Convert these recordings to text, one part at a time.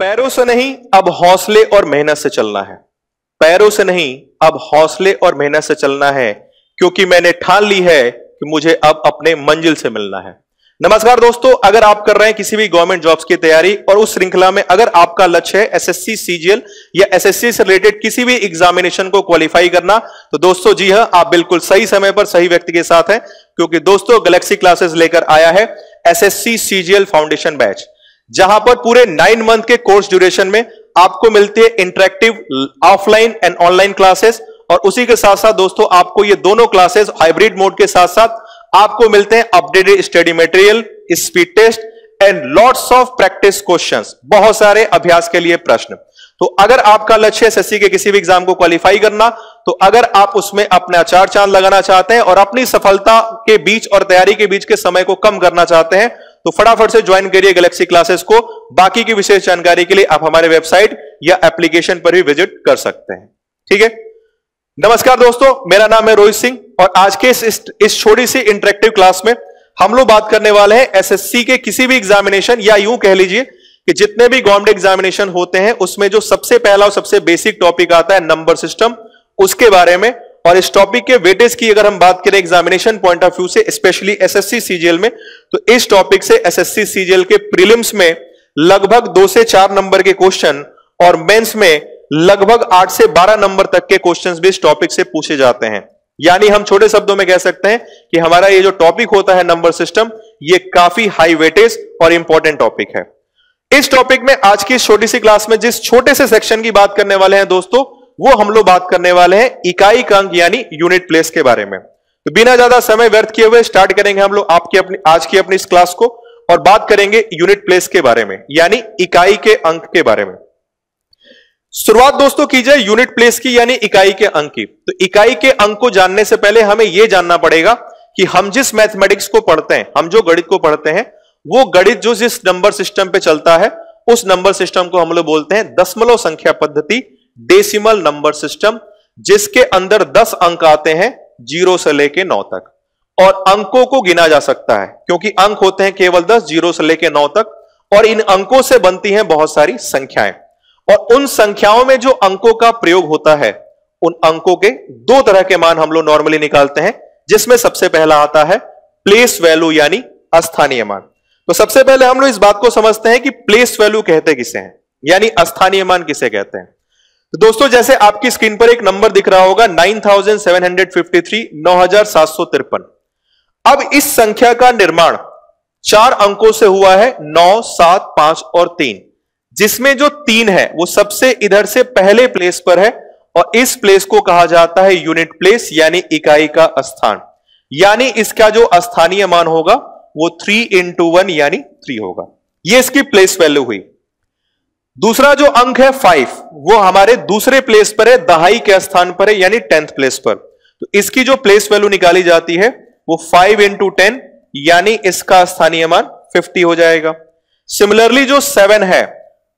पैरों से नहीं अब हौसले और मेहनत से चलना है। पैरों से नहीं अब हौसले और मेहनत से चलना है, क्योंकि मैंने ठान ली है कि मुझे अब अपने मंजिल से मिलना है। नमस्कार दोस्तों, अगर आप कर रहे हैं किसी भी गवर्नमेंट जॉब्स की तैयारी और उस श्रृंखला में अगर आपका लक्ष्य है एसएससी सीजीएल या एसएससी से रिलेटेड किसी भी एग्जामिनेशन को क्वालिफाई करना, तो दोस्तों जी हां, आप बिल्कुल सही समय पर सही व्यक्ति के साथ हैं, क्योंकि दोस्तों गैलेक्सी क्लासेस लेकर आया है एसएससी सीजीएल फाउंडेशन बैच, जहां पर पूरे 9 मंथ के कोर्स ड्यूरेशन में आपको मिलती है interactive offline and online classes, और उसी के साथ साथ दोस्तों आपको ये दोनों क्लासेस हाइब्रिड मोड के साथ साथ आपको मिलते हैं updated study material, speed test and lots of practice questions, बहुत सारे अभ्यास के लिए प्रश्न। तो अगर आपका लक्ष्य है एसएससी के किसी भी एग्जाम को क्वालिफाई करना, तो अगर आप उसमें अपना 4 चांद लगाना चाहते हैं और अपनी सफलता के बीच और तैयारी के बीच के समय को कम करना चाहते हैं, तो फटाफट से ज्वाइन करिए गैलेक्सी क्लासेस को। बाकी की विशेष जानकारी के लिए आप हमारे वेबसाइट या एप्लीकेशन पर भी विजिट कर सकते हैं। ठीक है, नमस्कार दोस्तों, मेरा नाम है रोहित सिंह और आज के इस छोटी सी इंटरेक्टिव क्लास में हम लोग बात करने वाले हैं एसएससी के किसी भी एग्जामिनेशन, या यूं कह लीजिए कि जितने भी गवर्नमेंट एग्जामिनेशन होते हैं उसमें जो सबसे पहला और सबसे बेसिक टॉपिक आता है नंबर सिस्टम, उसके बारे में। और इस टॉपिक के वेटेज की अगर हम बात करें एग्जामिनेशन पॉइंट ऑफ व्यू से, स्पेशली एसएससी सीजीएल में, तो इस टॉपिक से एसएससी सीजीएल के प्रीलिम्स में लगभग 2 से 4 नंबर के क्वेश्चन और मेंस में लगभग 8 से 12 नंबर तक के क्वेश्चंस भी इस टॉपिक से पूछे जाते हैं। यानी हम छोटे शब्दों में कह सकते हैं कि हमारा ये जो टॉपिक होता है नंबर सिस्टम, ये काफी हाई वेटेज और इंपॉर्टेंट टॉपिक है। इस टॉपिक में आज की इस छोटी सी क्लास में जिस छोटे से सेक्शन की बात करने वाले हैं दोस्तों, वो हम लोग बात करने वाले हैं इकाई का अंक यानी यूनिट प्लेस के बारे में। तो बिना ज्यादा समय व्यर्थ किए हुए स्टार्ट करेंगे हम लोग आज की अपनी इस क्लास को, और बात करेंगे यूनिट प्लेस के बारे में, यानी इकाई के अंक के बारे में। शुरुआत दोस्तों की जाए यूनिट प्लेस की यानी इकाई के अंक की। तो इकाई के अंक को जानने से पहले हमें यह जानना पड़ेगा कि हम जिस मैथमेटिक्स को पढ़ते हैं, हम जो गणित को पढ़ते हैं, वो गणित जो जिस नंबर सिस्टम पे चलता है, उस नंबर सिस्टम को हम लोग बोलते हैं दशमलव संख्या पद्धति, डेसिमल नंबर सिस्टम, जिसके अंदर 10 अंक आते हैं 0 से लेके 9 तक, और अंकों को गिना जा सकता है क्योंकि अंक होते हैं केवल 10, 0 से लेके 9 तक, और इन अंकों से बनती हैं बहुत सारी संख्याएं। और उन संख्याओं में जो अंकों का प्रयोग होता है, उन अंकों के 2 तरह के मान हम लोग नॉर्मली निकालते हैं, जिसमें सबसे पहला आता है प्लेस वैल्यू यानी स्थानीय मान। तो सबसे पहले हम लोग इस बात को समझते हैं कि प्लेस वैल्यू कहते किसे हैं, यानी स्थानीय मान किसे कहते हैं। तो दोस्तों जैसे आपकी स्क्रीन पर एक नंबर दिख रहा होगा 9753, 9753। अब इस संख्या का निर्माण 4 अंकों से हुआ है, 9, 7, 5 और 3, जिसमें जो 3 है वो सबसे इधर से पहले प्लेस पर है, और इस प्लेस को कहा जाता है यूनिट प्लेस यानी इकाई का स्थान। यानी इसका जो स्थानीय मान होगा वो 3 into 1 यानी 3 होगा। ये इसकी प्लेस वैल्यू हुई। दूसरा जो अंक है 5, वो हमारे दूसरे प्लेस पर है, दहाई के स्थान पर है, यानी 10th प्लेस पर। तो इसकी जो प्लेस वैल्यू निकाली जाती है वो 5 into 10 यानी इसका स्थानीय मान 50 हो जाएगा। सिमिलरली जो 7 है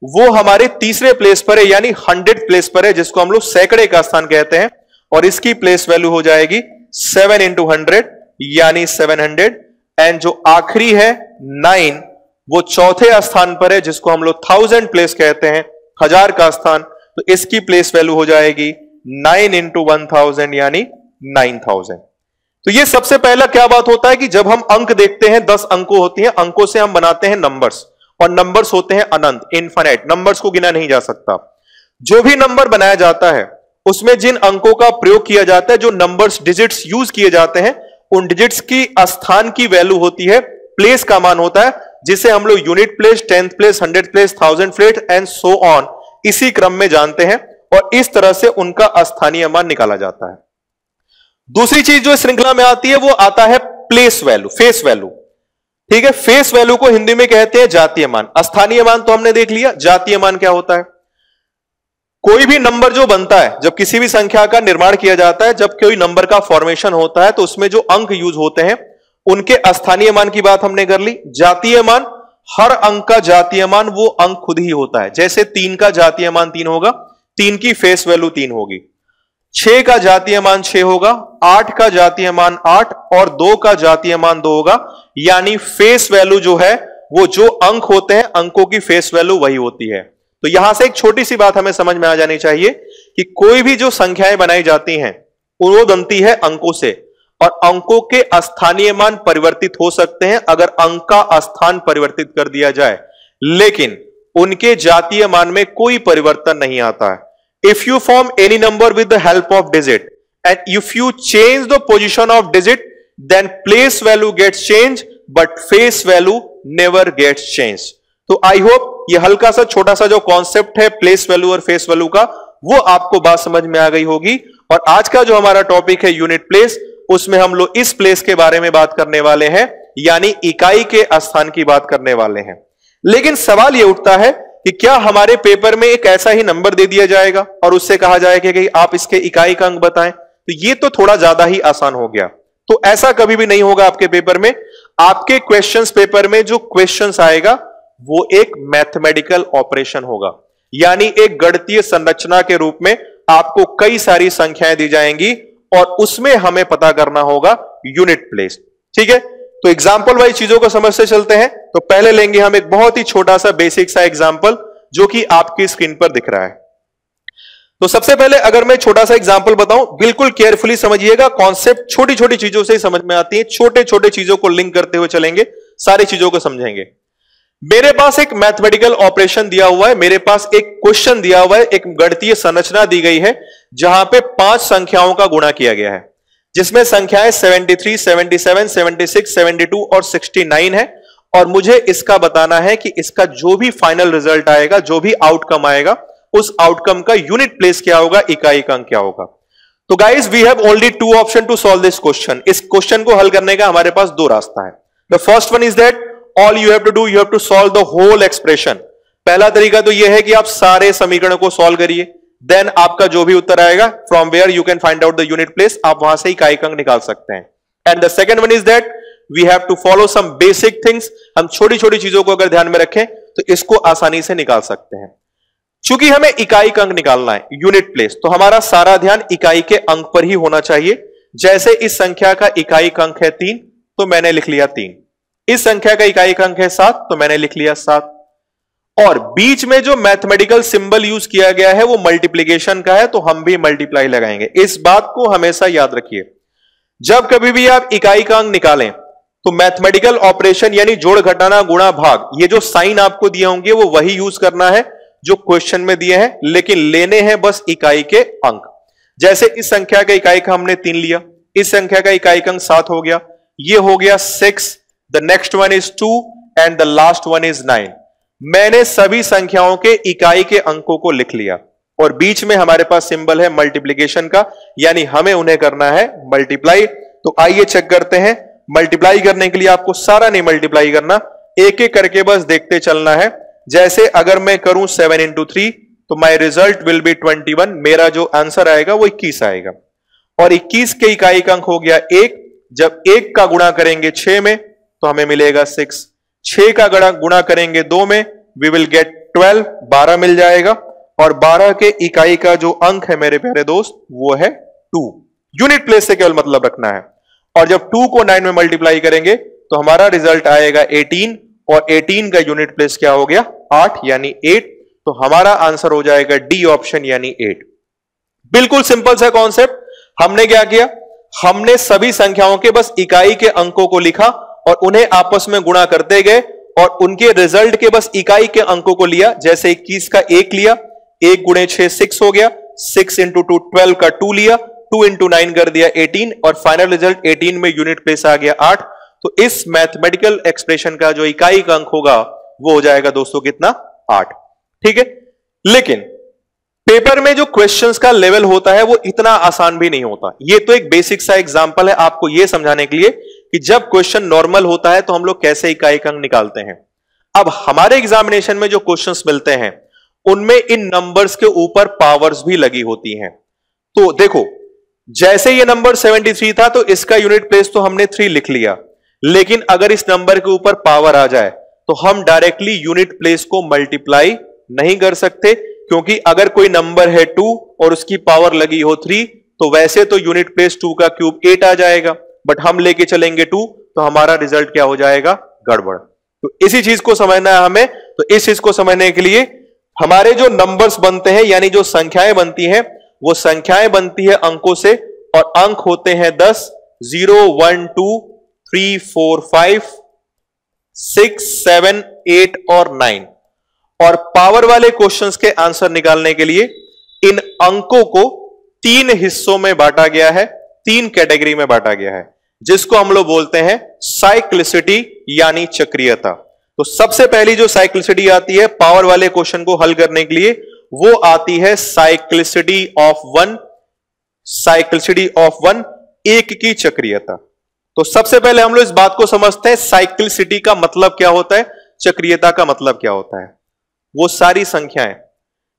वो हमारे तीसरे प्लेस पर है, यानी 100th प्लेस पर है, जिसको हम लोग सैकड़े का स्थान कहते हैं, और इसकी प्लेस वैल्यू हो जाएगी 7 into 100 यानी 700। एंड जो आखिरी है 9, वो चौथे स्थान पर है, जिसको हम लोग 1000 प्लेस कहते हैं, 1000 का स्थान। तो इसकी प्लेस वैल्यू हो जाएगी 9 into 1000 यानी 9000। तो ये सबसे पहला क्या बात होता है कि जब हम अंक देखते हैं, 10 अंकों होती हैं, अंकों से हम बनाते हैं नंबर्स, और नंबर्स होते हैं अनंत, इनफाइनाइट, नंबर्स को गिना नहीं जा सकता। जो भी नंबर बनाया जाता है उसमें जिन अंकों का प्रयोग किया जाता है, जो नंबर्स डिजिट्स यूज किए जाते हैं, उन डिजिट्स की स्थान की वैल्यू होती है, प्लेस का मान होता है, जिसे हम लोग unit place, 10th place, 100th place, 1000 place and so on, इसी क्रम में जानते हैं, और इस तरह से उनका स्थानीय मान निकाला जाता है। दूसरी चीज जो श्रृंखला में आती है वो आता है प्लेस वैल्यू, फेस वैल्यू। ठीक है, फेस वैल्यू को हिंदी में कहते हैं जातीय मान। स्थानीय मान तो हमने देख लिया, जातीय मान क्या होता है? कोई भी नंबर जो बनता है, जब किसी भी संख्या का निर्माण किया जाता है, जब कोई नंबर का फॉर्मेशन होता है, तो उसमें जो अंक यूज होते हैं उनके स्थानीय मान की बात हमने कर ली। जातीय मान, हर अंक का जातीय मान वो अंक खुद ही होता है। जैसे 3 का जातीय मान 3 होगा, 3 की फेस वैल्यू 3 होगी। 6 का जातीय मान 6 होगा, 8 का जातीय मान 8 और 2 का जातीय मान 2 होगा। यानी फेस वैल्यू जो है वो जो अंक होते हैं, अंकों की फेस वैल्यू वही होती है। तो यहां से एक छोटी सी बात हमें समझ में आ जानी चाहिए कि कोई भी जो संख्याएं बनाई जाती हैं वो बनती है अंकों से, और अंकों के स्थानीय मान परिवर्तित हो सकते हैं अगर अंक का स्थान परिवर्तित कर दिया जाए, लेकिन उनके जातीय मान में कोई परिवर्तन नहीं आता है। If you form any number with the help of digit and if you change the position of digit then place value gets change but face value never gets change. तो आई होप ये हल्का सा छोटा सा जो concept है place value और face value का, वो आपको बात समझ में आ गई होगी। और आज का जो हमारा टॉपिक है यूनिट प्लेस, उसमें हम लोग इस प्लेस के बारे में बात करने वाले हैं, यानी इकाई के स्थान की बात करने वाले हैं। लेकिन सवाल यह उठता है कि क्या हमारे पेपर में एक ऐसा ही नंबर दे दिया जाएगा और उससे कहा जाएगा कि आप इसके इकाई का अंक बताएं? तो ये तो थोड़ा ज्यादा ही आसान हो गया। तो ऐसा कभी भी नहीं होगा आपके पेपर में। आपके क्वेश्चंस पेपर में जो क्वेश्चंस आएगा वो एक मैथमेटिकल ऑपरेशन होगा, यानी एक गणितीय संरचना के रूप में आपको कई सारी संख्याएं दी जाएंगी और उसमें हमें पता करना होगा यूनिट प्लेस। ठीक है, तो एग्जांपल वाइज चीजों को समझते चलते हैं। तो पहले लेंगे हम एक बहुत ही छोटा सा बेसिक सा एग्जांपल जो कि आपकी स्क्रीन पर दिख रहा है। तो सबसे पहले अगर मैं छोटा सा एग्जांपल बताऊं, बिल्कुल केयरफुली समझिएगा। कॉन्सेप्ट छोटी छोटी चीजों से ही समझ में आती है, छोटे छोटे चीजों को लिंक करते हुए चलेंगे, सारी चीजों को समझेंगे। मेरे पास एक मैथमेटिकल ऑपरेशन दिया हुआ है, मेरे पास एक क्वेश्चन दिया हुआ है, एक गणितीय संरचना दी गई है जहां पे 5 संख्याओं का गुणा किया गया है, जिसमें संख्याएं 73, 77, 76, 72 और 69 है। और मुझे इसका बताना है कि इसका जो भी फाइनल रिजल्ट आएगा, जो भी आउटकम आएगा, उस आउटकम का यूनिट प्लेस क्या होगा, इकाई का अंक क्या होगा। तो guys we have only 2 option to solve this question. इस क्वेश्चन को हल करने का हमारे पास 2 रास्ता है। The first one is that all you have to do, you have to solve the whole expression. पहला तरीका तो यह है कि आप सारे समीकरणों को सॉल्व करिए, देन आपका जो भी उत्तर आएगा from where you can find out the unit place, आप वहां से इकाई का अंक निकाल सकते हैं। And the second one is that we have to follow some basic things. हम छोटी छोटी चीजों को अगर ध्यान में रखें तो इसको आसानी से निकाल सकते हैं। चूंकि हमें इकाई का अंक निकालना है, यूनिट प्लेस, तो हमारा सारा ध्यान इकाई के अंक पर ही होना चाहिए। जैसे इस संख्या का इकाई का अंक है 3, तो मैंने लिख लिया 3। इस संख्या का इकाई का अंक है 7, तो मैंने लिख लिया 7। और बीच में जो मैथमेटिकल सिंबल यूज किया गया है वो मल्टीप्लीकेशन का है, तो हम भी मल्टीप्लाई लगाएंगे। इस बात को हमेशा याद रखिए, जब कभी भी आप इकाई का अंक निकालें तो मैथमेटिकल ऑपरेशन यानी जोड़, घटाना, गुणा, भाग, ये जो साइन आपको दिए होंगे वो वही यूज करना है जो क्वेश्चन में दिए हैं, लेकिन लेने हैं बस इकाई के अंक। जैसे इस संख्या का इकाई का हमने 3 लिया, इस संख्या का इकाई का अंक 7 हो गया, ये हो गया 6, the next one is 2 and the last one is 9। मैंने सभी संख्याओं के इकाई के अंकों को लिख लिया और बीच में हमारे पास सिंबल है मल्टीप्लीकेशन का, यानी हमें उन्हें करना है मल्टीप्लाई। तो आइए चेक करते हैं। मल्टीप्लाई करने के लिए आपको सारा नहीं मल्टीप्लाई करना, एक एक करके बस देखते चलना है। जैसे अगर मैं करूं 7 into 3 तो माई रिजल्ट विल बी 21, मेरा जो आंसर आएगा वो 21 आएगा। और 21 के इकाई का अंक हो गया 1। जब 1 का गुणा करेंगे 6 में तो हमें मिलेगा 6। 6 का गुणा करेंगे 2 में, वी विल गेट 12, 12 मिल जाएगा। और 12 के इकाई का जो अंक है मेरे प्यारे दोस्त वो है 2। यूनिट प्लेस से केवल मतलब रखना है। और जब 2 को 9 में मल्टीप्लाई करेंगे तो हमारा रिजल्ट आएगा 18, और 18 का यूनिट प्लेस क्या हो गया, 8 यानी 8। तो हमारा आंसर हो जाएगा डी ऑप्शन यानी 8। बिल्कुल सिंपल सा कॉन्सेप्ट। हमने क्या किया, हमने सभी संख्याओं के बस इकाई के अंकों को लिखा और उन्हें आपस में गुणा करते गए और उनके रिजल्ट के बस इकाई के अंकों को लिया। जैसे 21 का 1 लिया, 1 गुणे 6 6 हो गया, 6 into 2 12 का 2 लिया, 2 into 9 कर दिया 18, और फाइनल रिजल्ट 18 में यूनिट प्लेस आ गया 8। तो इस मैथमेटिकल एक्सप्रेशन का जो इकाई का अंक होगा वो हो जाएगा दोस्तों कितना, 8। ठीक है, लेकिन पेपर में जो क्वेश्चंस का लेवल होता है वो इतना आसान भी नहीं होता। ये तो एक बेसिक सा एग्जांपल है आपको ये समझाने के लिए कि जब क्वेश्चन नॉर्मल होता है तो हम लोग कैसे इकाई का अंक निकालते हैं। अब हमारे एग्जामिनेशन में जो क्वेश्चंस मिलते हैं उनमें इन नंबर्स के ऊपर पावर्स भी लगी होती हैं। तो देखो, जैसे ये नंबर 73 था तो इसका यूनिट प्लेस तो हमने 3 लिख लिया, लेकिन अगर इस नंबर के ऊपर पावर आ जाए तो हम डायरेक्टली यूनिट प्लेस को मल्टीप्लाई नहीं कर सकते, क्योंकि अगर कोई नंबर है 2 और उसकी पावर लगी हो 3 तो वैसे तो यूनिट प्लेस 2 का क्यूब 8 आ जाएगा, बट हम लेके चलेंगे 2 तो हमारा रिजल्ट क्या हो जाएगा, गड़बड़। तो इसी चीज को समझना है हमें। तो इस चीज को समझने के लिए हमारे जो नंबर्स बनते हैं यानी जो संख्याएं बनती हैं वो संख्याएं बनती है अंकों से, और अंक होते हैं 10, 0, 1, 2, 3, 4, 5, 6, 7, 8 और 9। और पावर वाले क्वेश्चंस के आंसर निकालने के लिए इन अंकों को 3 हिस्सों में बांटा गया है, 3 कैटेगरी में बांटा गया है, जिसको हम लोग बोलते हैं साइक्लिसिटी यानी चक्रीयता। तो सबसे पहली जो साइक्लिसिटी आती है पावर वाले क्वेश्चन को हल करने के लिए, वो आती है साइक्लिसिटी ऑफ 1। साइक्लिसिटी ऑफ 1, एक की चक्रीयता। तो सबसे पहले हम लोग इस बात को समझते हैं साइक्लिसिटी का मतलब क्या होता है, चक्रीयता का मतलब क्या होता है। वो सारी संख्याएं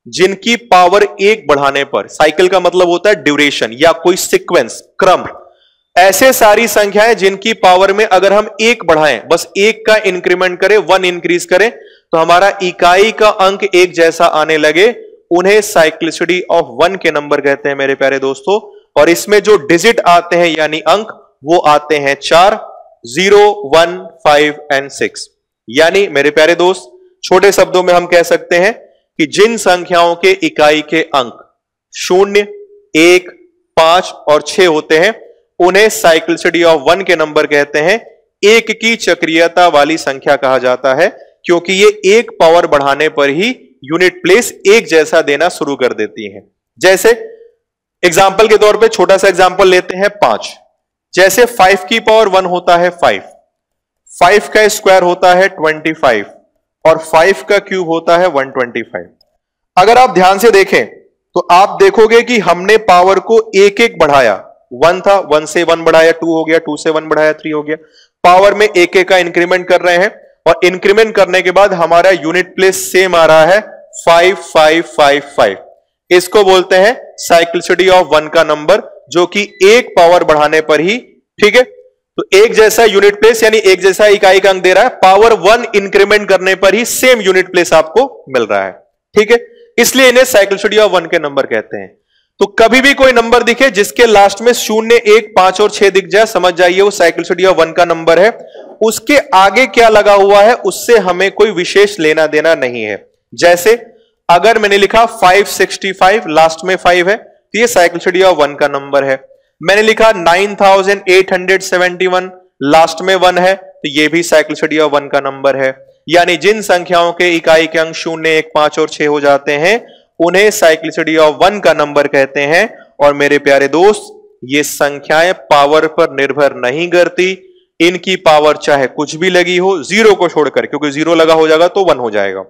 जिनकी पावर 1 बढ़ाने पर, साइकिल का मतलब होता है ड्यूरेशन या कोई सीक्वेंस, क्रम, ऐसे सारी संख्याएं जिनकी पावर में अगर हम 1 बढ़ाएं, बस 1 का इंक्रीमेंट करें, 1 इंक्रीज करें, तो हमारा इकाई का अंक एक जैसा आने लगे, उन्हें साइक्लिसिटी ऑफ 1 के नंबर कहते हैं मेरे प्यारे दोस्तों। और इसमें जो डिजिट आते हैं यानी अंक, वो आते हैं 4, 0, 1, 5 एंड 6। यानी मेरे प्यारे दोस्त, छोटे शब्दों में हम कह सकते हैं कि जिन संख्याओं के इकाई के अंक 0, 1, 5 और 6 होते हैं, उन्हें साइक्लिसिटी ऑफ 1 के नंबर कहते हैं। एक की चक्रीयता वाली संख्या कहा जाता है, क्योंकि ये 1 पावर बढ़ाने पर ही यूनिट प्लेस एक जैसा देना शुरू कर देती हैं। जैसे एग्जाम्पल के तौर पे छोटा सा एग्जाम्पल लेते हैं 5। जैसे 5 की पावर 1 होता है 5, 5 का स्क्वायर होता है 25 और 5 का क्यूब होता है 125। अगर आप ध्यान से देखें तो आप देखोगे कि हमने पावर को एक एक बढ़ाया। 1 था, 1 से 1 बढ़ाया 2 हो गया, 2 से 1 बढ़ाया 3 हो गया। पावर में एक एक का इंक्रीमेंट कर रहे हैं, और इंक्रीमेंट करने के बाद हमारा यूनिट प्लेस सेम आ रहा है 5, 5, 5, 5। इसको बोलते हैं साइक्लिसिटी ऑफ 1 का नंबर, जो कि 1 पावर बढ़ाने पर ही, ठीक है, तो एक जैसा यूनिट प्लेस यानी एक जैसा इकाई का अंक दे रहा है, पावर 1 इंक्रीमेंट करने पर ही सेम यूनिट प्लेस आपको मिल रहा है, ठीक है। इसलिए इन्हें साइक्लिसिटी ऑफ 1 के नंबर कहते हैं। तो कभी भी कोई नंबर दिखे जिसके लास्ट में 0, 1, 5 और 6 दिख जाए, समझ जाइए वो साइक्लिसिटी ऑफ 1 का नंबर है। उसके आगे क्या लगा हुआ है उससे हमें कोई विशेष लेना देना नहीं है। जैसे अगर मैंने लिखा 565, लास्ट में 5 है, तो ये साइक्लिसिटी ऑफ 1 का नंबर है। मैंने लिखा 9871, लास्ट में 1 है, तो ये भी साइक्लिसिटी ऑफ 1 का नंबर है। यानी जिन संख्याओं के इकाई के अंक 0, 1, 5 और 6 हो जाते हैं, उन्हें साइक्लिसिटी ऑफ 1 का नंबर कहते हैं। और मेरे प्यारे दोस्त, ये संख्याएं पावर पर निर्भर नहीं करती, इनकी पावर चाहे कुछ भी लगी हो, 0 को छोड़कर, क्योंकि 0 लगा हो जाएगा तो 1 हो जाएगा।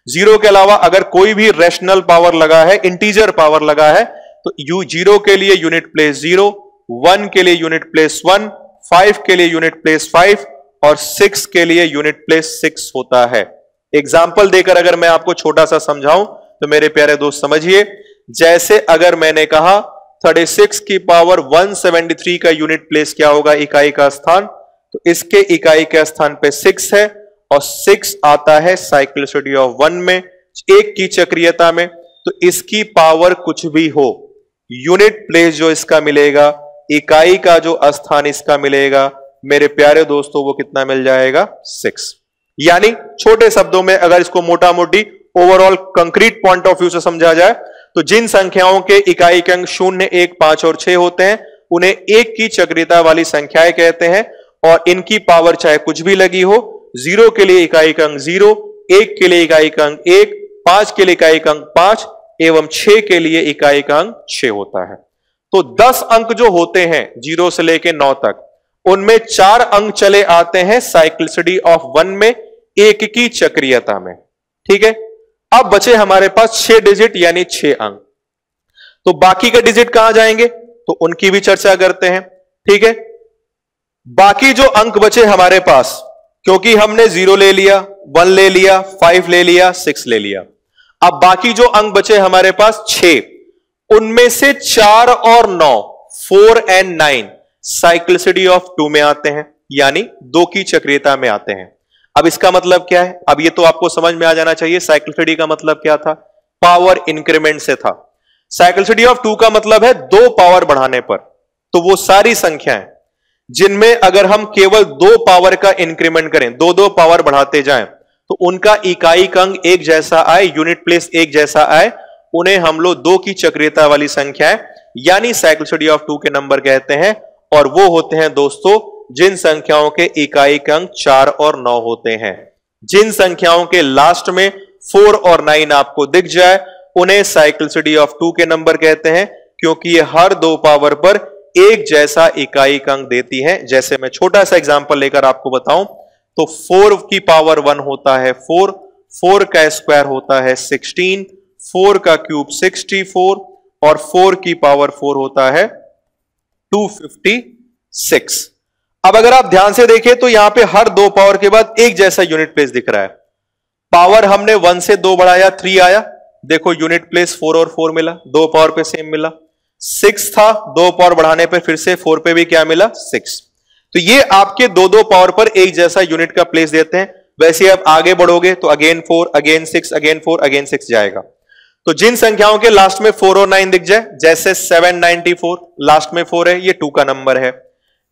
0 के अलावा अगर कोई भी रेशनल पावर लगा है, इंटीजर पावर लगा है, तो 0 के लिए यूनिट प्लेस 0, 1 के लिए यूनिट प्लेस 1, 5 के लिए यूनिट प्लेस 5 और 6 के लिए यूनिट प्लेस 6 होता है। एग्जाम्पल देकर अगर मैं आपको छोटा सा समझाऊं तो मेरे प्यारे दोस्त समझिए, जैसे अगर मैंने कहा 36 की पावर 173 का यूनिट प्लेस क्या होगा, इकाई का स्थान, तो इसके इकाई के स्थान पे 6 है, और 6 आता है साइक्लिसिटी ऑफ 1 में, 1 की चक्रीयता में। तो इसकी पावर कुछ भी हो, यूनिट प्लेस जो इसका मिलेगा, इकाई का जो स्थान इसका मिलेगा, मेरे प्यारे दोस्तों वो कितना मिल जाएगा, 6। यानी छोटे शब्दों में अगर इसको मोटा मोटी overall concrete point of view से समझा जाए, तो जिन संख्याओं के इकाई के अंक 0, 1, 5 और 6 होते हैं, उन्हें 1 की चक्रीयता वाली संख्याएं कहते हैं। और इनकी पावर चाहे कुछ भी लगी हो, 0 के लिए इकाई का अंक 0, 1 के लिए इकाई का अंक 1, 5 के लिए इकाई का अंक 5 एवं 6 के लिए इकाई का अंक 6 होता है। तो 10 अंक जो होते हैं 0 से लेकर 9 तक, उनमें 4 अंक चले आते हैं साइक्लिसिटी ऑफ 1 में, 1 की चक्रीयता में, ठीक है। अब बचे हमारे पास 6 डिजिट यानी 6 अंक। तो बाकी के डिजिट कहां जाएंगे, तो उनकी भी चर्चा करते हैं, ठीक है। बाकी जो अंक बचे हमारे पास, क्योंकि हमने 0 ले लिया, 1 ले लिया, 5 ले लिया, 6 ले लिया, अब बाकी जो अंक बचे हमारे पास 6, उनमें से 4 और 9, 4 एंड 9 साइक्लिसिटी ऑफ 2 में आते हैं, यानी 2 की चक्रीयता में आते हैं। अब इसका मतलब क्या है, अब ये तो आपको समझ में आ जाना चाहिए साइक्लिसिटी का मतलब क्या था, पावर इंक्रीमेंट से था। साइक्लिसिटी ऑफ 2 का मतलब है 2 पावर बढ़ाने पर। तो वो सारी संख्याएं जिनमें अगर हम केवल 2 पावर का इंक्रीमेंट करें, 2 पावर बढ़ाते जाएं, तो उनका इकाई अंक एक जैसा आए, यूनिट प्लेस एक जैसा आए, उन्हें हम लोग 2 की चक्रीयता वाली संख्याएं यानी साइक्लिसिटी ऑफ 2 के नंबर कहते हैं। और वो होते हैं दोस्तों जिन संख्याओं के इकाई अंक 4 और 9 होते हैं। जिन संख्याओं के लास्ट में 4 और 9 आपको दिख जाए उन्हें साइक्लिसिटी ऑफ 2 के नंबर कहते हैं, क्योंकि ये हर 2 पावर पर एक जैसा इकाई अंक देती है। जैसे मैं छोटा सा एग्जांपल लेकर आपको बताऊं तो 4 की पावर 1 होता है 4, 4 का स्क्वायर होता है 16, 4 का क्यूब 64 और 4 की पावर 4 होता है 256। अब अगर आप ध्यान से देखें तो यहां पे हर 2 पावर के बाद एक जैसा यूनिट प्लेस दिख रहा है। पावर हमने 1 से 2 बढ़ाया 3 आया, देखो यूनिट प्लेस 4 और 4 मिला, 2 पावर पे सेम मिला। 6 था, 2 पावर बढ़ाने पे फिर से 4 पे भी क्या मिला 6। तो ये आपके 2 पावर पर एक जैसा यूनिट का प्लेस देते हैं। वैसे आप आगे बढ़ोगे तो अगेन 4, अगेन 6, अगेन 4, अगेन 6 जाएगा। तो जिन संख्याओं के लास्ट में 4 और 9 दिख जाए, जैसे 794 लास्ट में 4 है, ये 2 का नंबर है।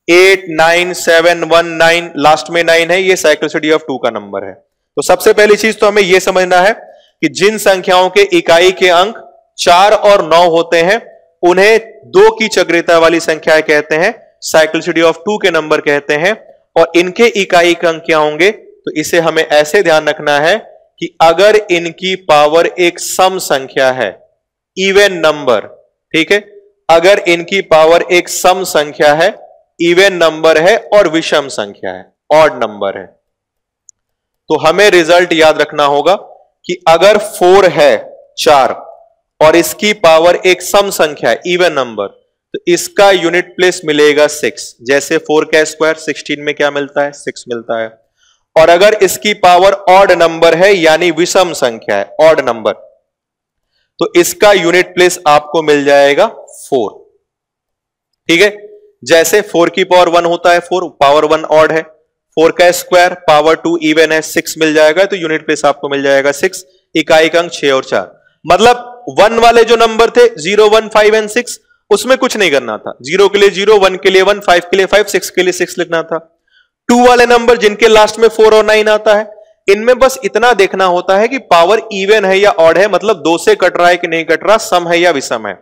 8, 9, 7, 1, 9 लास्ट में 9 है, ये साइक्लिसिटी ऑफ 2 का नंबर है। तो सबसे पहली चीज तो हमें यह समझना है कि जिन संख्याओं के इकाई के अंक 4 और 9 होते हैं उन्हें 2 की चक्रीयता वाली संख्याएं कहते हैं, साइक्लिसिटी ऑफ 2 के नंबर कहते हैं। और इनके इकाई के अंक क्या होंगे, तो इसे हमें ऐसे ध्यान रखना है कि अगर इनकी पावर एक सम संख्या है, इवन नंबर, ठीक है, अगर इनकी पावर एक सम संख्या है, इवन नंबर है और विषम संख्या है, ऑड नंबर है, तो हमें रिजल्ट याद रखना होगा कि अगर 4 है 4 और इसकी पावर एक सम संख्या है, इवन नंबर, तो इसका यूनिट प्लेस मिलेगा 6। जैसे 4 का स्क्वायर 16 में क्या मिलता है 6 मिलता है। और अगर इसकी पावर ऑड नंबर है यानी विषम संख्या है, ऑड नंबर, तो इसका यूनिट प्लेस आपको मिल जाएगा 4। ठीक है, जैसे 4 की पावर 1 होता है 4, पावर 1 ऑड है, 4 का स्क्वायर पावर 2 इवन है 6 मिल जाएगा, तो यूनिट प्लेस आपको मिल जाएगा 6। इकाई अंक 6 और 4, मतलब 1 वाले जो नंबर थे 0, 1, 5 एंड 6, उसमें कुछ नहीं करना था। 0 के लिए 0, 1 के लिए 1, 5 के लिए 5, 6 के लिए 6 लिखना था। 2 वाले नंबर जिनके लास्ट में 4 और 9 आता है, इनमें बस इतना देखना होता है कि पावर इवन है या ऑड है, मतलब 2 से कट रहा है कि नहीं कट रहा, सम है या विषम है।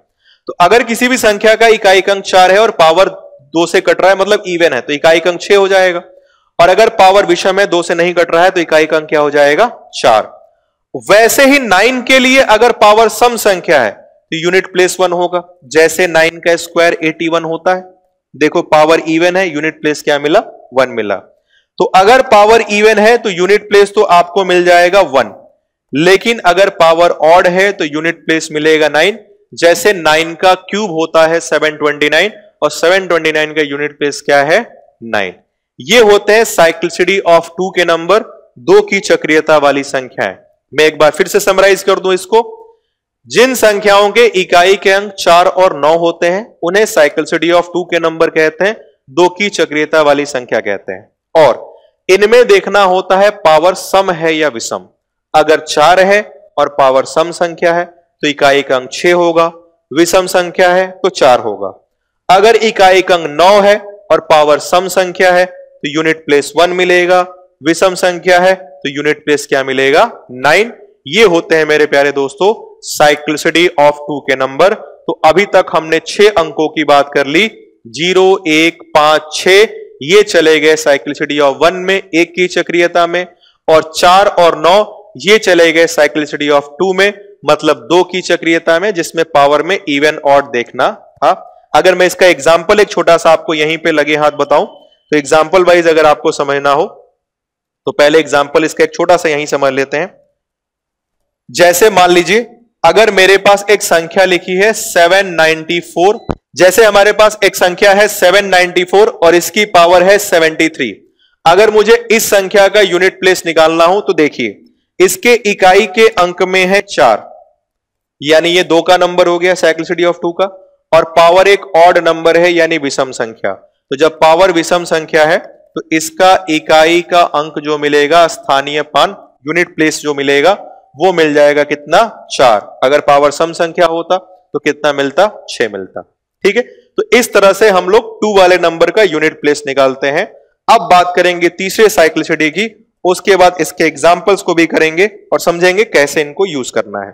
तो अगर किसी भी संख्या का इकाई अंक 4 है और पावर 2 से कट रहा है मतलब इवन है, तो इकाई अंक 6 हो जाएगा। और अगर पावर विषम है, 2 से नहीं कट रहा है, तो इकाई अंक क्या हो जाएगा 4। वैसे ही 9 के लिए अगर पावर सम संख्या है तो यूनिट प्लेस 1 होगा। जैसे 9 का स्क्वायर 81 होता है, देखो पावर इवन है, यूनिट प्लेस क्या मिला 1 मिला। तो अगर पावर इवन है तो यूनिट प्लेस तो आपको मिल जाएगा 1, लेकिन अगर पावर ऑड है तो यूनिट प्लेस मिलेगा 9। जैसे 9 का क्यूब होता है 729 और 729 का यूनिट प्लेस क्या है 9। ये होते हैं साइक्लिसिटी ऑफ 2 के नंबर, 2 की चक्रीयता वाली संख्याएं। मैं एक बार फिर से समराइज कर दूं इसको। जिन संख्याओं के इकाई के अंक 4 और 9 होते हैं उन्हें साइक्लिसिटी ऑफ 2 के नंबर कहते हैं, 2 की चक्रीयता वाली संख्या कहते हैं। और इनमें देखना होता है पावर सम है या विषम। अगर 4 है और पावर सम संख्या है तो इकाई का अंक 6 होगा, विषम संख्या है तो 4 होगा। अगर इकाई का अंक 9 है और पावर सम संख्या है तो यूनिट प्लेस 1 मिलेगा, विषम संख्या है तो यूनिट प्लेस क्या मिलेगा 9। ये होते हैं मेरे प्यारे दोस्तों साइक्लिसिटी ऑफ 2 के नंबर। तो अभी तक हमने 6 अंकों की बात कर ली, 0, 1, 5, 6, ये चले गए साइक्लिसिटी ऑफ 1 में, 1 की चक्रीयता में, और 4 और 9 ये चले गए साइक्लिसिटी ऑफ 2 में, मतलब 2 की चक्रीयता में, जिसमें पावर में इवन ऑड देखना था। अगर मैं इसका एग्जाम्पल एक छोटा सा आपको यहीं पे लगे हाथ बताऊं, तो एग्जाम्पल वाइज अगर आपको समझना हो तो पहले एग्जाम्पल इसका एक छोटा सा यहीं समझ लेते हैं। जैसे मान लीजिए अगर मेरे पास एक संख्या लिखी है 794, जैसे हमारे पास एक संख्या है 794 और इसकी पावर है 73। अगर मुझे इस संख्या का यूनिट प्लेस निकालना हो तो देखिए इसके इकाई के अंक में है 4, यानी ये 2 का नंबर हो गया साइक्लिसिटी ऑफ 2 का, और पावर एक ऑड नंबर है यानी विषम संख्या। तो जब पावर विषम संख्या है तो इसका इकाई का अंक जो मिलेगा, स्थानीय पान यूनिट प्लेस जो मिलेगा वो मिल जाएगा कितना 4। अगर पावर सम संख्या होता तो कितना मिलता 6 मिलता। ठीक है, तो इस तरह से हम लोग 2 वाले नंबर का यूनिट प्लेस निकालते हैं। अब बात करेंगे तीसरे साइक्लिसिटी की, उसके बाद इसके एग्जाम्पल्स को भी करेंगे और समझेंगे कैसे इनको यूज करना है।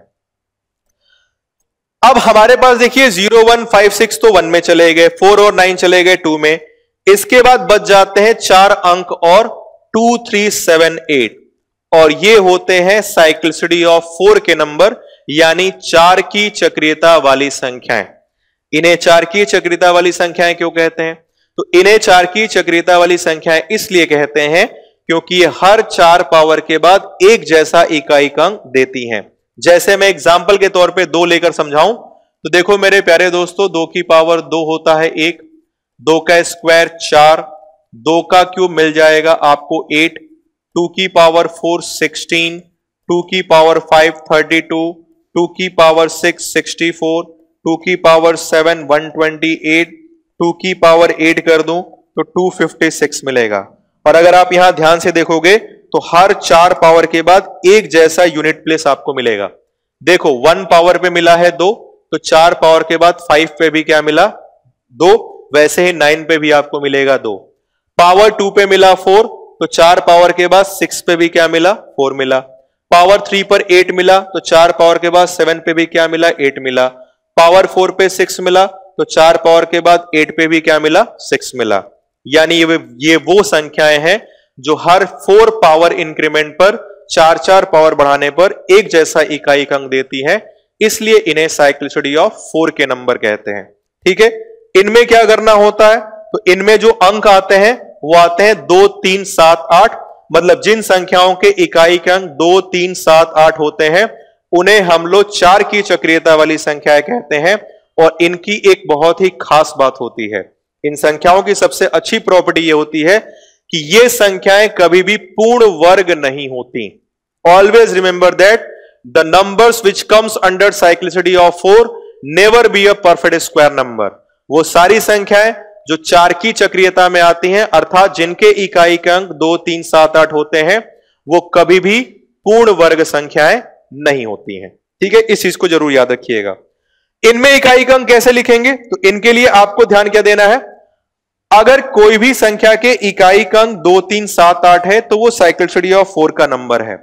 अब हमारे पास देखिए 0 1 5 6 तो 1 में चले गए, 4 और 9 चले गए 2 में। इसके बाद बच जाते हैं 4 अंक और 2 3 7 8, और ये होते हैं साइक्लिसिटी ऑफ 4 के नंबर, यानी 4 की चक्रीयता वाली संख्याएं। इन्हें 4 की चक्रीयता वाली संख्याएं क्यों कहते हैं? तो इन्हें 4 की चक्रीयता वाली संख्याएं इसलिए कहते हैं क्योंकि ये हर 4 पावर के बाद एक जैसा इकाई अंक देती हैं। जैसे मैं एग्जाम्पल के तौर पे 2 लेकर समझाऊं तो देखो मेरे प्यारे दोस्तों, 2 की पावर 2 होता है 1, 2 का स्क्वायर 4, 2 का क्यूब मिल जाएगा आपको 8, 2 की पावर 4 16, 2 की पावर 5 32, 2 की पावर 6 64, 2 की पावर 7 128, 2 की पावर 8 कर दूं तो 256 मिलेगा। और अगर आप यहां ध्यान से देखोगे तो हर 4 पावर के बाद एक जैसा यूनिट प्लेस आपको मिलेगा। देखो 1 पावर पे मिला है 2, तो 4 पावर के बाद 5 पे भी क्या मिला? 2। वैसे ही 9 पे भी आपको मिलेगा 2। पावर 2 पे मिला 4, तो 4 पावर के बाद 6 पे भी क्या मिला? 4 मिला। पावर 3 पर 8 मिला, तो 4 पावर के बाद 7 पे भी क्या मिला? 8 मिला। पावर 4 पे 6 मिला, तो 4 पावर के बाद 8 पे भी क्या मिला? 6 मिला। यानी ये वो संख्याएं हैं जो हर 4 पावर इंक्रीमेंट पर 4 पावर बढ़ाने पर एक जैसा इकाई अंक देती है, इसलिए इन्हें साइक्लिसिटी ऑफ 4 के नंबर कहते हैं। ठीक है, इनमें क्या करना होता है? तो इनमें जो अंक आते हैं वो आते हैं 2 3 7 8, मतलब जिन संख्याओं के इकाई के अंक 2 3 7 8 होते हैं उन्हें हम लोग 4 की चक्रीयता वाली संख्याएं कहते हैं। और इनकी एक बहुत ही खास बात होती है, इन संख्याओं की सबसे अच्छी प्रॉपर्टी ये होती है कि ये संख्याएं कभी भी पूर्ण वर्ग नहीं होती। Always remember that the numbers which comes under cyclicity of 4 never be a perfect square number. वो सारी संख्याएं जो 4 की चक्रीयता में आती हैं, अर्थात जिनके इकाई के अंक 2 3 7 8 होते हैं, वो कभी भी पूर्ण वर्ग संख्याएं नहीं होती हैं। ठीक है, इस चीज को जरूर याद रखिएगा। इनमें इकाई का अंक कैसे लिखेंगे? तो इनके लिए आपको ध्यान क्या देना है? अगर कोई भी संख्या के इकाई का अंक 2 3 7 8 है तो वो साइक्लिसिटी ऑफ 4 का नंबर है।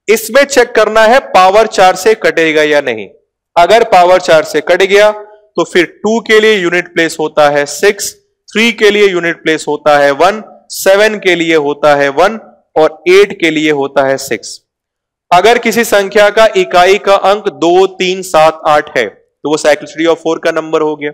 इसमें चेक करना है पावर 4 से कटेगा या नहीं। अगर पावर 4 से कट गया तो फिर 2 के लिए यूनिट प्लेस होता है 6, 3 के लिए यूनिट प्लेस होता है 1, 7 के लिए होता है 1 और 8 के लिए होता है 6। अगर किसी संख्या का इकाई का अंक 2 3 7 8 है तो वो साइक्लिसिटी ऑफ 4 का नंबर हो गया।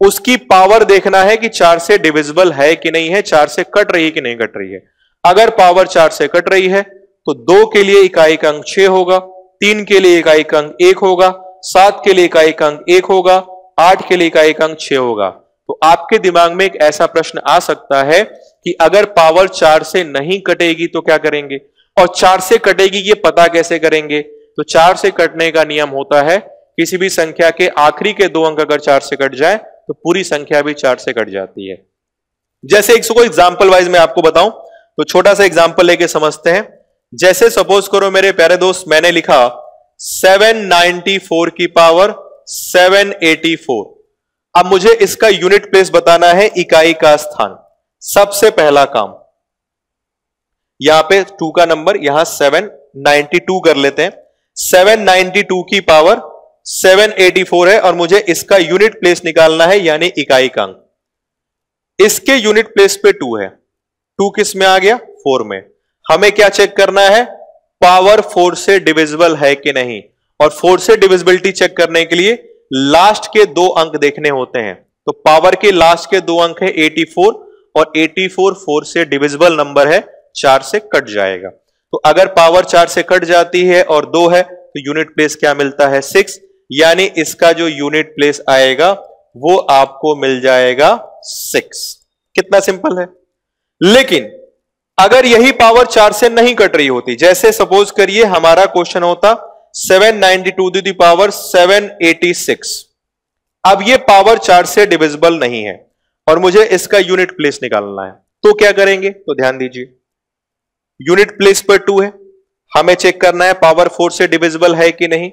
उसकी पावर देखना है कि 4 से डिविजिबल है कि नहीं है, 4 से कट रही है कि नहीं कट रही है। अगर पावर 4 से कट रही है तो 2 के लिए इकाई का अंक 6 होगा, 3 के लिए इकाई का अंक 1 होगा, 7 के लिए इकाई का अंक 1 होगा, 8 के लिए इकाई का अंक 6 होगा। तो आपके दिमाग में एक ऐसा प्रश्न आ सकता है कि अगर पावर 4 से नहीं कटेगी तो क्या करेंगे, और 4 से कटेगी ये पता कैसे करेंगे? तो 4 से कटने का नियम होता है किसी भी संख्या के आखिरी के 2 अंक अगर 4 से कट जाए तो पूरी संख्या भी 4 से कट जाती है। जैसे एक को एग्जांपल वाइज मैं आपको बताऊं तो छोटा सा एग्जांपल लेके समझते हैं। जैसे सपोज करो मेरे प्यारे दोस्त, मैंने लिखा 794 की पावर 784। अब मुझे इसका यूनिट प्लेस बताना है, इकाई का स्थान। सबसे पहला काम, यहां पे 2 का नंबर, यहां 792 कर लेते हैं। 792 की पावर 784 है और मुझे इसका यूनिट प्लेस निकालना है, यानी इकाई का अंक। इसके यूनिट प्लेस पे 2 है। 2 किस में आ गया? 4 में। हमें क्या चेक करना है? पावर 4 से डिविजिबल है कि नहीं। और 4 से डिविजिबिलिटी चेक करने के लिए लास्ट के 2 अंक देखने होते हैं। तो पावर के लास्ट के 2 अंक है 84 और 84 4 से डिविजिबल नंबर है, 4 से कट जाएगा। तो अगर पावर 4 से कट जाती है और 2 है तो यूनिट प्लेस क्या मिलता है? 6। यानी इसका जो यूनिट प्लेस आएगा वो आपको मिल जाएगा 6। कितना सिंपल है। लेकिन अगर यही पावर 4 से नहीं कट रही होती, जैसे सपोज करिए हमारा क्वेश्चन होता 792 टू द पावर 786। अब ये पावर 4 से डिविजिबल नहीं है और मुझे इसका यूनिट प्लेस निकालना है, तो क्या करेंगे? तो ध्यान दीजिए, यूनिट प्लेस पर 2 है, हमें चेक करना है पावर 4 से डिविजिबल है कि नहीं।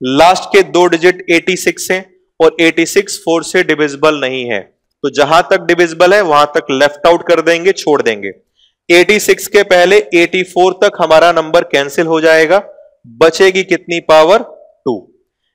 लास्ट के 2 डिजिट 86 हैं और 86 4 से डिविजिबल नहीं है, तो जहां तक डिविजिबल है वहां तक लेफ्ट आउट कर देंगे, छोड़ देंगे। 86 के पहले 84 तक हमारा नंबर कैंसिल हो जाएगा, बचेगी कितनी पावर 2,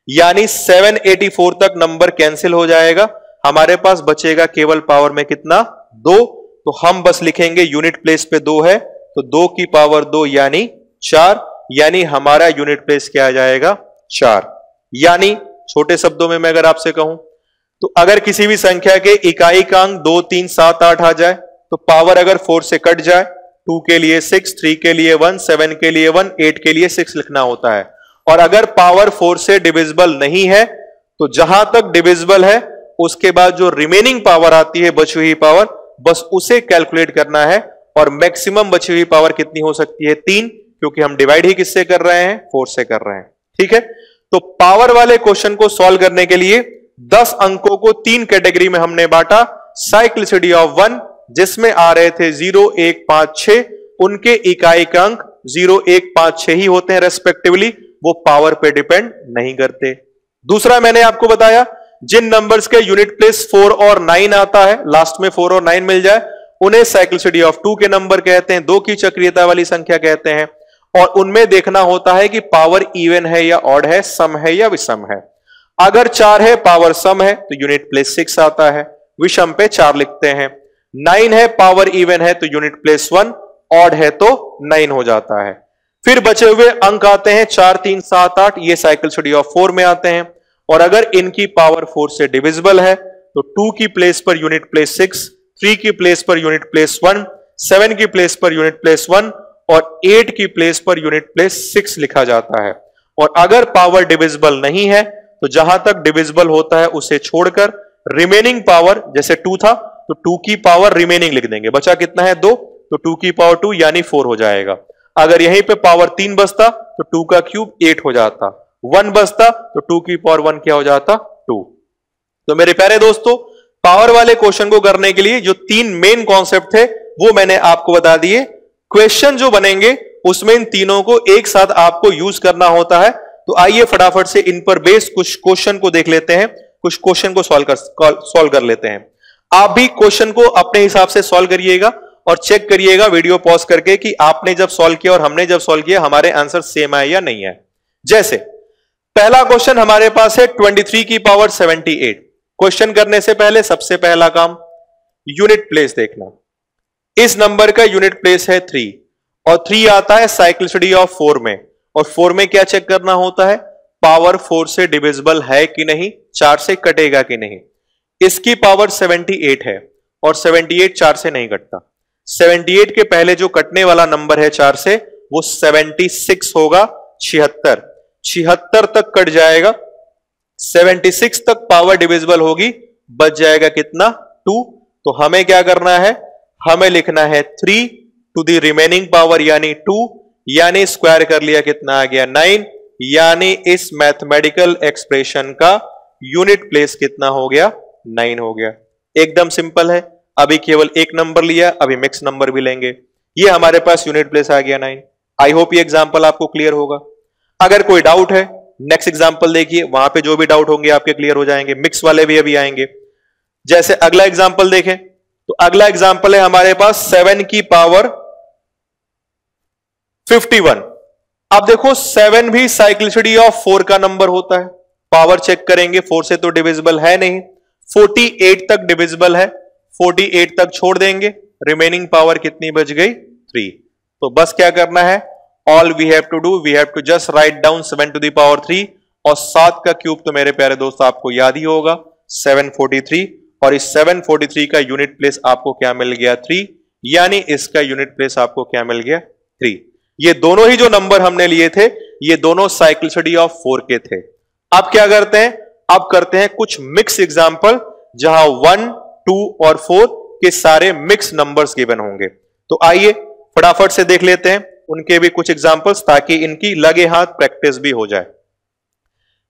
यानी 784 तक नंबर कैंसिल हो जाएगा, हमारे पास बचेगा केवल पावर में कितना 2। तो हम बस लिखेंगे यूनिट प्लेस पे 2 है तो 2 की पावर 2 यानी 4, यानी हमारा यूनिट प्लेस क्या आ जाएगा 4। यानी छोटे शब्दों में मैं अगर आपसे कहूं तो अगर किसी भी संख्या के इकाई का अंक 2 3 7 8 आ जाए तो पावर अगर 4 से कट जाए, 2 के लिए 6, 3 के लिए 1, 7 के लिए 1, 8 के लिए 6 लिखना होता है। और अगर पावर 4 से डिविजिबल नहीं है तो जहां तक डिविजिबल है उसके बाद जो रिमेनिंग पावर आती है, बची हुई पावर, बस उसे कैलकुलेट करना है। और मैक्सिमम बची हुई पावर कितनी हो सकती है 3, क्योंकि हम डिवाइड ही किससे कर रहे हैं 4 से कर रहे हैं। ठीक है, तो पावर वाले क्वेश्चन को सॉल्व करने के लिए 10 अंकों को 3 कैटेगरी में हमने बांटा। साइक्लिसिटी ऑफ 1 जिसमें आ रहे थे 0 1 5 6, उनके इकाई का अंक 0 1 5 6 ही होते हैं रेस्पेक्टिवली, वो पावर पे डिपेंड नहीं करते। दूसरा मैंने आपको बताया जिन नंबर्स के यूनिट प्लेस 4 और 9 आता है, लास्ट में 4 और 9 मिल जाए, उन्हें साइक्लिसिटी ऑफ 2 के नंबर कहते हैं, 2 की चक्रीयता वाली संख्या कहते हैं। और उनमें देखना होता है कि पावर इवन है या ऑड है, सम है या विषम है। अगर 4 है, पावर सम है, तो यूनिट प्लेस 6 आता है, विषम पे 4 लिखते हैं। 9 है, पावर इवन है, तो यूनिट प्लेस 1, ऑड है तो 9 हो जाता है। फिर बचे हुए अंक आते हैं 4 3 7 8, ये साइक्लिसिटी ऑफ 4 में आते हैं। और अगर इनकी पावर 4 से डिविजिबल है तो 2 की प्लेस पर यूनिट प्लेस 6, 3 की प्लेस पर यूनिट प्लेस 1, 7 की प्लेस पर यूनिट प्लेस 1 और 8 की प्लेस पर यूनिट प्लेस 6 लिखा जाता है। और अगर पावर डिविजिबल नहीं है तो जहां तक डिविजिबल होता है उसे छोड़कर रिमेनिंग पावर, जैसे 2 था तो 2 की पावर रिमेनिंग लिख देंगे, बचा कितना है 2, तो 2 की पावर 2 यानी 4 हो जाएगा। अगर यहीं पे पावर 3 बचता तो 2 का क्यूब 8 हो जाता, 1 बचता तो 2 की पावर 1 क्या हो जाता 2। तो मेरे प्यारे दोस्तों, पावर वाले क्वेश्चन को करने के लिए जो 3 मेन कॉन्सेप्ट थे वो मैंने आपको बता दिए। क्वेश्चन जो बनेंगे उसमें इन तीनों को एक साथ आपको यूज करना होता है। तो आइए फटाफट से इन पर बेस्ड कुछ क्वेश्चन को देख लेते हैं, कुछ क्वेश्चन को सॉल्व कर लेते हैं। आप भी क्वेश्चन को अपने हिसाब से सॉल्व करिएगा और चेक करिएगा वीडियो पॉज करके कि आपने जब सॉल्व किया और हमने जब सॉल्व किया हमारे आंसर सेम है या नहीं है। जैसे पहला क्वेश्चन हमारे पास है 23 की पावर 78। क्वेश्चन करने से पहले सबसे पहला काम यूनिट प्लेस देखना। इस नंबर का यूनिट प्लेस है 3 और 3 आता है साइक्लिसिटी ऑफ 4 में। और 4 में क्या चेक करना होता है, पावर 4 से डिविजिबल है कि नहीं, 4 से कटेगा कि नहीं। इसकी पावर 78 है और 78 4 से नहीं कटता। 78 के पहले जो कटने वाला नंबर है 4 से वो 76 होगा, 76 तक कट जाएगा। 76 तक पावर डिविजिबल होगी, बच जाएगा कितना 2। तो हमें क्या करना है, हमें लिखना है 3 टू द रिमेनिंग पावर यानी 2, यानी स्क्वायर कर लिया कितना आ गया 9, यानी इस मैथमेटिकल एक्सप्रेशन का यूनिट प्लेस कितना हो गया 9 हो गया। एकदम सिंपल है। अभी केवल एक नंबर लिया, अभी मिक्स नंबर भी लेंगे, ये हमारे पास यूनिट प्लेस आ गया 9। आई होप ये एग्जांपल आपको क्लियर होगा। अगर कोई डाउट है नेक्स्ट एग्जांपल देखिए, वहां पे जो भी डाउट होंगे आपके क्लियर हो जाएंगे, मिक्स वाले भी अभी आएंगे। जैसे अगला एग्जांपल देखें तो अगला एग्जांपल है हमारे पास 7 की पावर 51। अब देखो 7 भी साइक्लिसिटी ऑफ 4 का नंबर होता है। पावर चेक करेंगे, 4 से तो डिविजिबल है नहीं, 48 तक डिविजिबल है, 48 तक छोड़ देंगे, रिमेनिंग पावर कितनी बच गई 3। तो बस क्या करना है, all we have to do, we have to just write down 7 to the power 3 और 7 का क्यूब तो मेरे प्यारे दोस्त आपको याद ही होगा 743। और इस 743 का यूनिट प्लेस आपको क्या मिल गया 3, यानी इसका यूनिट प्लेस आपको क्या मिल गया 3। ये दोनों ही जो नंबर हमने लिए थे ये दोनों साइक्लिसिटी ऑफ 4 के थे। अब क्या करते हैं, अब करते हैं कुछ मिक्स एग्जांपल जहां 1, 2 और 4 के सारे मिक्स नंबर्स गिवन होंगे। तो आइए फटाफट से देख लेते हैं उनके भी कुछ एग्जांपल्स, ताकि इनकी लगे हाथ प्रैक्टिस भी हो जाए।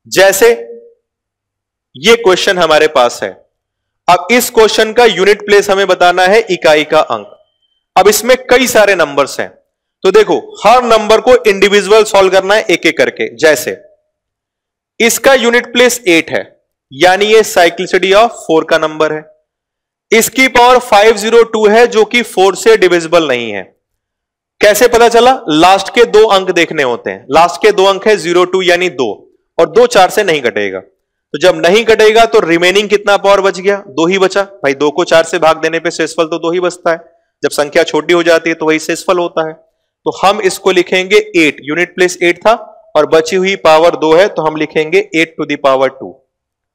जैसे ये क्वेश्चन हमारे पास है। अब इस क्वेश्चन का यूनिट प्लेस हमें बताना है इकाई का अंक। अब इसमें कई सारे नंबर्स हैं, तो देखो हर नंबर को इंडिविजुअल सॉल्व करना है एक एक करके। जैसे इसका यूनिट प्लेस 8 है, यानी ये साइक्लिसिटी ऑफ 4 का नंबर है। इसकी पावर 502 है जो कि 4 से डिविजिबल नहीं है, कैसे पता चला? लास्ट के दो अंक देखने होते हैं। लास्ट के दो अंक है 02 यानी 2, और 2 4 से नहीं कटेगा। तो जब नहीं कटेगा तो रिमेनिंग कितना पावर बच गया? 2 ही बचा। भाई 2 को 4 से भाग देने पे शेषफल तो 2 ही बचता है। जब संख्या छोटी हो जाती है तो वही शेषफल होता है। तो हम इसको लिखेंगे 8, यूनिट प्लेस 8 था और बची हुई पावर 2 है, तो हम लिखेंगे 8 टू द पावर 2।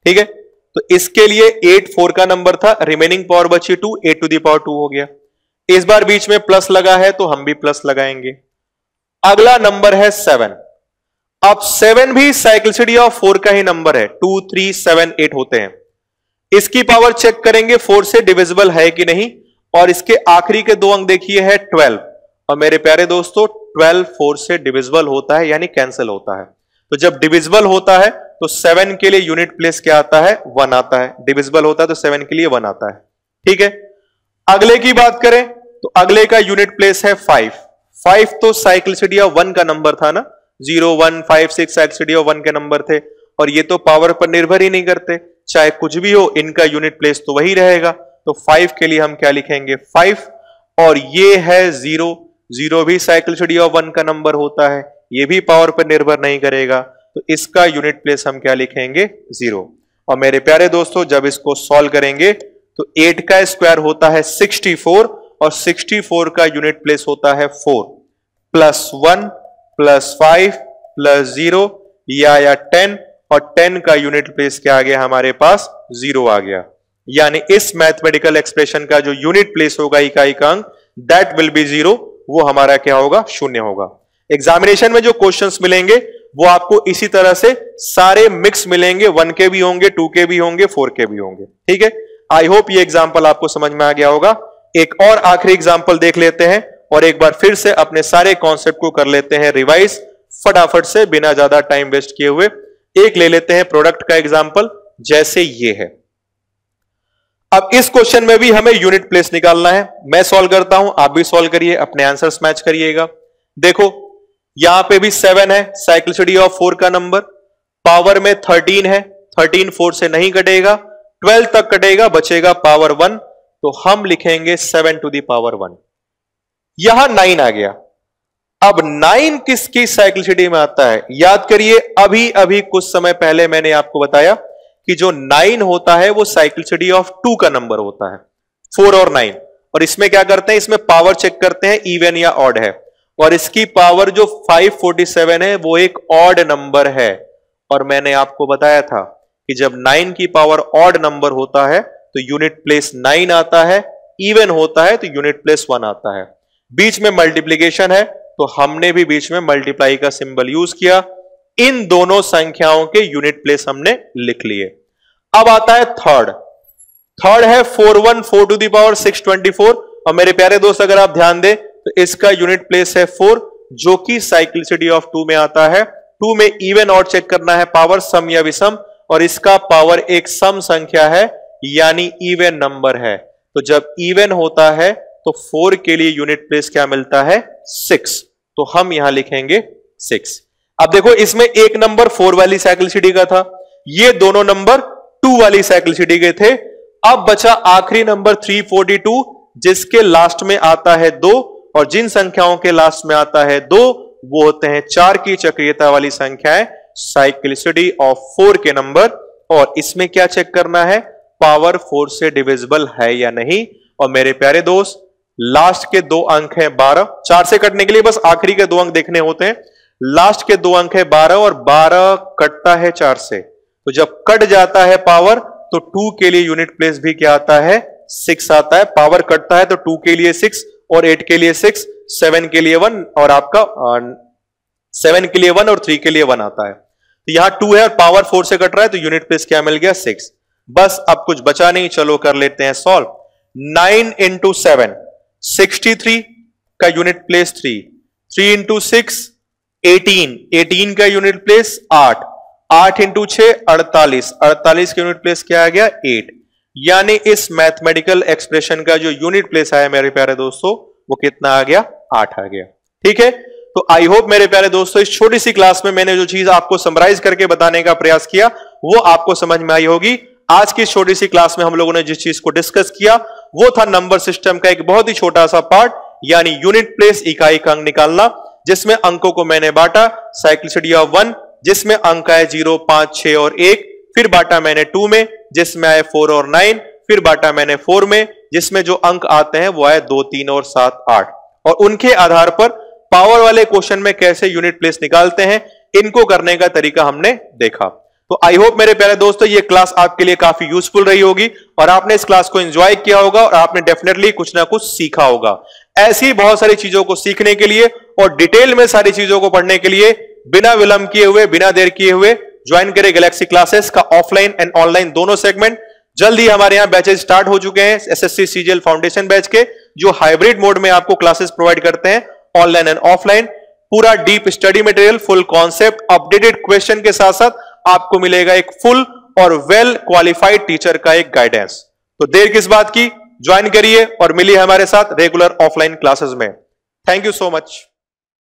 ठीक है, तो इसके लिए 8 4 का नंबर था, रिमेनिंग पावर बची 2, 8 टू द पावर 2 हो गया। इस बार बीच में प्लस लगा है तो हम भी प्लस लगाएंगे। अगला नंबर है 7। अब 7 भी साइक्लिसिटी ऑफ 4 का ही नंबर है। 2 3 7 8 होते हैं। इसकी पावर चेक करेंगे 4 से डिविजिबल है कि नहीं, और इसके आखिरी के दो अंक देखिए है 12, और मेरे प्यारे दोस्तों 12 4 से डिविजिबल होता है यानी कैंसिल होता है। तो जब डिविजिबल होता है तो 7 के लिए यूनिट प्लेस क्या आता है? 1 आता है। डिविजिबल होता है तो 7 के लिए 1 आता है। ठीक है, अगले की बात करें तो अगले का यूनिट प्लेस है 5। 5 तो साइक्लिसिटी ऑफ 1 का नंबर था ना, 0 1 5 6 साइक्लिसिटी ऑफ 1 के नंबर थे, और ये तो पावर पर निर्भर ही नहीं करते, चाहे कुछ भी हो इनका यूनिट प्लेस तो वही रहेगा। तो 5 के लिए हम क्या लिखेंगे? 5, और ये है 0, 0 भी साइक्लिसिटी ऑफ 1 का नंबर होता है, ये भी पावर पर निर्भर नहीं करेगा, तो इसका यूनिट प्लेस हम क्या लिखेंगे? 0। और मेरे प्यारे दोस्तों जब इसको सॉल्व करेंगे तो 8 का स्क्वायर होता है 64, और 64 का यूनिट प्लेस होता है 4 प्लस 1 प्लस 5 प्लस 0 या 10, और 10 का यूनिट प्लेस क्या आ गया हमारे पास? 0 आ गया। यानी इस मैथमेटिकल एक्सप्रेशन का जो यूनिट प्लेस होगा इकाई का अंक, दैट विल बी 0, वो हमारा क्या होगा? 0 होगा। एग्जामिनेशन में जो क्वेश्चंस मिलेंगे वो आपको इसी तरह से सारे मिक्स मिलेंगे, 1 के भी होंगे, 2 के भी होंगे, 4 के भी होंगे। ठीक है, आई होप ये एग्जाम्पल आपको समझ में आ गया होगा। एक और आखिरी एग्जाम्पल देख लेते हैं और एक बार फिर से अपने सारे कॉन्सेप्ट को कर लेते हैं रिवाइज फटाफट से, बिना ज्यादा टाइम वेस्ट किए हुए। एक ले लेते हैं प्रोडक्ट का एग्जाम्पल, जैसे ये है। अब इस क्वेश्चन में भी हमें यूनिट प्लेस निकालना है। मैं सॉल्व करता हूं, आप भी सॉल्व करिए, अपने आंसर्स मैच करिएगा। देखो यहां पे भी 7 है, साइक्लिसिटी ऑफ 4 का नंबर, पावर में 13 है, 13 4 से नहीं कटेगा, 12 तक कटेगा, बचेगा पावर 1, तो हम लिखेंगे 7 टू द पावर 1। यहां 9 आ गया। अब 9 किसकी साइक्लिसिटी में आता है? याद करिए, अभी अभी कुछ समय पहले मैंने आपको बताया कि जो 9 होता है वो साइक्लिसिटी ऑफ 2 का नंबर होता है, 4 और 9। और इसमें क्या करते हैं? इसमें पावर चेक करते हैं इवन या ऑड है, और इसकी पावर जो 547 है वो एक ऑड नंबर है। और मैंने आपको बताया था कि जब 9 की पावर ऑड नंबर होता है तो यूनिट प्लेस 9 आता है, इवन होता है तो यूनिट प्लेस 1 आता है। बीच में मल्टीप्लीकेशन है तो हमने भी बीच में मल्टीप्लाई का सिंबल यूज किया। इन दोनों संख्याओं के यूनिट प्लेस हमने लिख लिए। अब आता है थर्ड। थर्ड है 41 4 टू द पावर 624, और मेरे प्यारे दोस्त अगर आप ध्यान दें तो इसका यूनिट प्लेस है 4, जो कि साइक्लिसिटी ऑफ 2 में आता है। 2 में इवन और चेक करना है, पावर सम या विषम, और इसका पावर एक सम संख्या है यानी इवन नंबर है। तो जब इवन होता है तो 4 के लिए यूनिट प्लेस क्या मिलता है? 6, तो हम यहां लिखेंगे 6। अब देखो इसमें एक नंबर 4 वाली साइक्लिसिटी का था, ये दोनों नंबर 2 वाली साइक्लिसिटी के थे। अब बचा आखिरी नंबर 342, जिसके लास्ट में आता है 2, और जिन संख्याओं के लास्ट में आता है 2 वो होते हैं 4 की चक्रीयता वाली संख्याएं, साइक्लिसिटी ऑफ 4 के नंबर। और इसमें क्या चेक करना है? पावर 4 से डिविजिबल है या नहीं। और मेरे प्यारे दोस्त लास्ट के 2 अंक हैं 12, 4 से कटने के लिए बस आखिरी के 2 अंक देखने होते हैं। लास्ट के 2 अंक है 12, और 12 कटता है 4 से, तो जब कट जाता है पावर तो 2 के लिए यूनिट प्लेस भी क्या आता है? 6 आता है। पावर कटता है तो 2 के लिए 6, और 8 के लिए 6, 7 के लिए 1, और आपका 7 के लिए 1 और 3 के लिए 1 आता है। तो यहां 2 है और पावर 4 से कट रहा है, तो यूनिट प्लेस क्या मिल गया? 6। बस अब कुछ बचा नहीं, चलो कर लेते हैं सॉल्व। 9 इंटू 7 63 का यूनिट प्लेस 3, 3 इंटू 6 18, 18 का यूनिट प्लेस 8, 8 इंटू 6 48, 48 का यूनिट प्लेस क्या आ गया? 8। यानी इस मैथमेटिकल एक्सप्रेशन का जो यूनिट प्लेस आया मेरे प्यारे दोस्तों वो कितना आ गया? 8 आ गया। ठीक है, तो आई होप मेरे प्यारे दोस्तों इस छोटी सी क्लास में मैंने जो चीज आपको समराइज करके बताने का प्रयास किया वो आपको समझ में आई होगी। आज की छोटी सी क्लास में हम लोगों ने जिस चीज को डिस्कस किया वो था नंबर सिस्टम का एक बहुत ही छोटा सा पार्ट, यानी यूनिट प्लेस इकाई का अंक निकालना, जिसमें अंकों को मैंने बांटा साइक्लिसिटी ऑफ 1, जिसमें अंक आए 0, 5, 6 और 1, फिर बांटा मैंने 2 में जिसमें आए 4 और 9, फिर बांटा मैंने 4 में जिसमें जो अंक आते हैं वो आए 2, 3 और 7, 8, और उनके आधार पर पावर वाले क्वेश्चन में कैसे यूनिट प्लेस निकालते हैं, इनको करने का तरीका हमने देखा। तो आई होप मेरे प्यारे दोस्तों ये क्लास आपके लिए काफी यूजफुल रही होगी और आपने इस क्लास को एंजॉय किया होगा और आपने डेफिनेटली कुछ ना कुछ सीखा होगा। ऐसी बहुत सारी चीजों को सीखने के लिए और डिटेल में सारी चीजों को पढ़ने के लिए बिना विलंब किए हुए, बिना देर किए हुए ज्वाइन करें गैलेक्सी क्लासेस का ऑफलाइन एंड ऑनलाइन दोनों सेगमेंट। जल्दी हमारे यहां बैचेस स्टार्ट हो चुके हैं एसएससी सीजीएल फाउंडेशन बैच के, जो हाइब्रिड मोड में आपको क्लासेस प्रोवाइड करते हैं ऑनलाइन एंड ऑफलाइन। पूरा deep study material, full concept, updated question के साथ साथ आपको मिलेगा एक फुल और वेल क्वालिफाइड टीचर का एक गाइडेंस। तो देर किस बात की, ज्वाइन करिए और मिलिए हमारे साथ रेगुलर ऑफलाइन क्लासेस में। Thank you so much.